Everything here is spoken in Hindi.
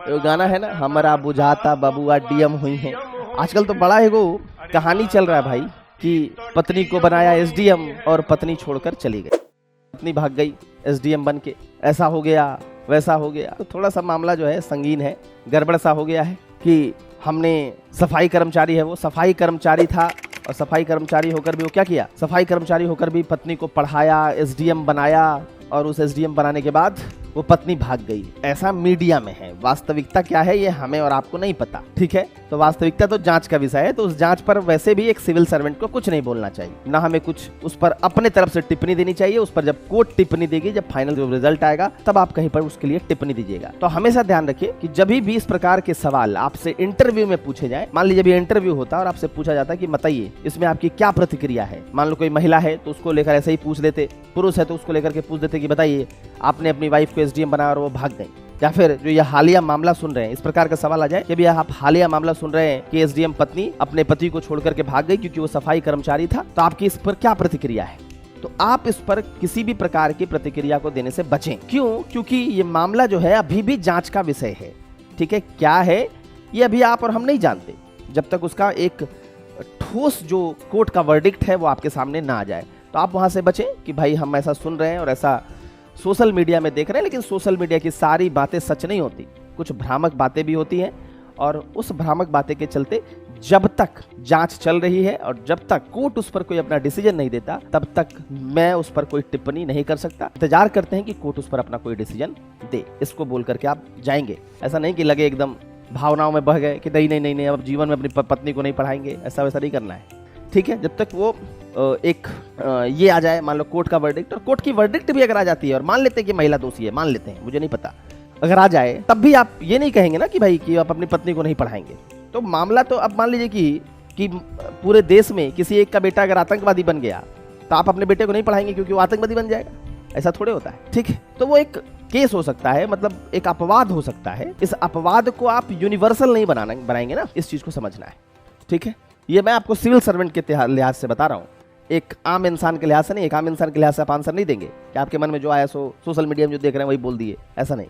वो गाना है ना, हमारा बुझाता बबुआ डीएम हुई है। आजकल तो बड़ा है वो कहानी चल रहा है भाई कि पत्नी को बनाया एसडीएम और पत्नी छोड़कर चली गई, पत्नी भाग गई एसडीएम बन के, ऐसा हो गया वैसा हो गया। तो थोड़ा सा मामला जो है संगीन है, गड़बड़ सा हो गया है कि हमने सफाई कर्मचारी है, वो सफाई कर्मचारी था और सफाई कर्मचारी होकर भी वो क्या किया, सफाई कर्मचारी होकर भी पत्नी को पढ़ाया, एसडीएम बनाया और उस एसडीएम बनाने के बाद वो पत्नी भाग गई। ऐसा मीडिया में है, वास्तविकता क्या है ये हमें और आपको नहीं पता, ठीक है। तो वास्तविकता तो जांच का विषय है, तो उस जांच पर वैसे भी एक सिविल सर्वेंट को कुछ नहीं बोलना चाहिए, ना हमें कुछ उस पर अपने तरफ से टिप्पणी देनी चाहिए। उस पर जब कोर्ट टिप्पणी देगी, जब फाइनल जो रिजल्ट आएगा, तब आप कहीं पर उसके लिए टिप्पणी दीजिएगा। तो हमेशा ध्यान रखिए कि जब भी इस प्रकार के सवाल आपसे इंटरव्यू में पूछे जाए, मान लीजिए जब ये इंटरव्यू होता है और आपसे पूछा जाता है कि बताइए इसमें आपकी क्या प्रतिक्रिया है, मान लो कोई महिला है तो उसको लेकर ऐसे ही पूछ देते, पुरुष है तो उसको लेकर के पूछ देते कि बताइए आपने अपनी वाइफ को एसडीएम बनाया और वो भाग गई। या फिर जो ये हालिया मामला सुन रहे हैं, इस प्रकार का सवाल आ जाए कि आप हालिया मामला सुन रहे हैं कि एसडीएम पत्नी अपने पति को छोड़ करके भाग गई क्योंकि वो सफाई कर्मचारी था, तो आपकी इस पर क्या प्रतिक्रिया है। तो आप इस पर किसी भी प्रकार की प्रतिक्रिया को देने से बचें। क्यों? क्योंकि ये मामला जो है अभी भी जांच का विषय है, ठीक है। क्या है ये अभी आप और हम नहीं जानते, जब तक उसका एक ठोस जो कोर्ट का वर्डिक्ट है वो आपके सामने ना आ जाए। तो आप वहां से बचें कि भाई हम ऐसा सुन रहे हैं और ऐसा सोशल मीडिया में देख रहे हैं, लेकिन सोशल मीडिया की सारी बातें सच नहीं होती, कुछ भ्रामक बातें भी होती हैं। और उस भ्रामक बातें के चलते जब तक जांच चल रही है और जब तक कोर्ट उस पर कोई अपना डिसीजन नहीं देता, तब तक मैं उस पर कोई टिप्पणी नहीं कर सकता। इंतजार करते हैं कि कोर्ट उस पर अपना कोई डिसीजन दे, इसको बोल करके आप जाएंगे। ऐसा नहीं कि लगे एकदम भावनाओं में बह गए कि नहीं नहीं नहीं नहीं अब जीवन में अपनी पत्नी को नहीं पढ़ाएंगे, ऐसा वैसा नहीं करना है, ठीक है। जब तक वो ये आ जाए, मान लो कोर्ट का वर्डिक्ट, और कोर्ट की वर्डिक्ट भी अगर आ जाती है और मान लेते हैं कि महिला दोषी है, मान लेते हैं, मुझे नहीं पता, अगर आ जाए तब भी आप ये नहीं कहेंगे ना कि भाई कि आप अपनी पत्नी को नहीं पढ़ाएंगे। तो मामला तो अब मान लीजिए कि पूरे देश में किसी एक का बेटा अगर आतंकवादी बन गया तो आप अपने बेटे को नहीं पढ़ाएंगे क्योंकि वो आतंकवादी बन जाएगा, ऐसा थोड़े होता है, ठीक है। तो वो एक केस हो सकता है, मतलब एक अपवाद हो सकता है, इस अपवाद को आप यूनिवर्सल नहीं बनाएंगे ना, इस चीज को समझना है, ठीक है। ये मैं आपको सिविल सर्वेंट के लिहाज से बता रहा हूँ, एक आम इंसान के लिहाज से नहीं। एक आम इंसान के लिहाज से आप आंसर नहीं देंगे कि आपके मन में जो आया सो सोशल मीडिया में जो देख रहे हैं वही बोल दिए, ऐसा नहीं।